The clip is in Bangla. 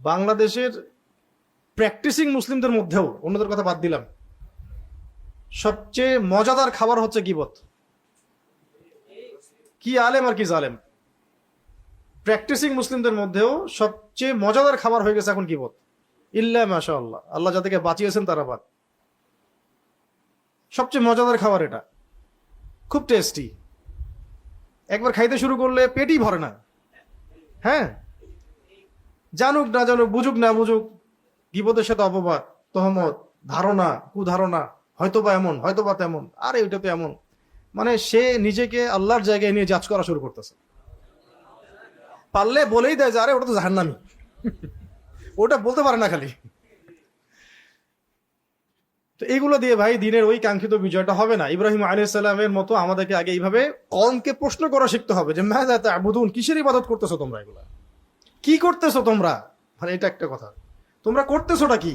বাংলাদেশের প্র্যাকটিসিং মুসলিমদের মধ্যেও, অন্যদের কথা বাদ দিলাম, সবচেয়ে মজাদার খাবার হচ্ছে গীবত। কি আলেম আর কি জালেম। প্র্যাকটিসিং মুসলিমদের মধ্যেও সবচেয়ে মজাদার খাবার হয়ে গেছে এখন গীবত। ইল্লা মাশাআল্লাহ, আল্লাহ যাদেরকে বাঁচিয়েছেন তারা বাদ। সবচেয়ে মজাদার খাবার এটা, খুব টেস্টি। একবার খাইতে শুরু করলে পেটই ভরে না। হ্যাঁ, জানুক না জানুক, বুঝুক না বুঝুক, গীবতের সাথে অপবাদ, তহমত, ধারণা, কুধারণা, হয়তোবা এমন, হয়তোবা তেমন, আরে ওইটা তো এমন। মানে সে নিজেকে আল্লাহর জায়গায় নিয়ে জাজ করা শুরু করতেছে। পারলে বলেই দেয় যে আরে ওটা তো জাহান্নামী। ওটা বলতে পারে না খালি। তো এইগুলো দিয়ে ভাই দিনের ওই কাঙ্ক্ষিত বিজয়টা হবে না। ইব্রাহিম আলাইহিস সালামের মতো আমাদেরকে আগে এইভাবে কওমকে প্রশ্ন করা শিখতে হবে যে মাযা তা'বুদুন, কিসের ইবাদত করতেছো তোমরা, এগুলা কি করতেছো তোমরা। মানে এটা একটা কথা, তোমরা করতেছোটা কি।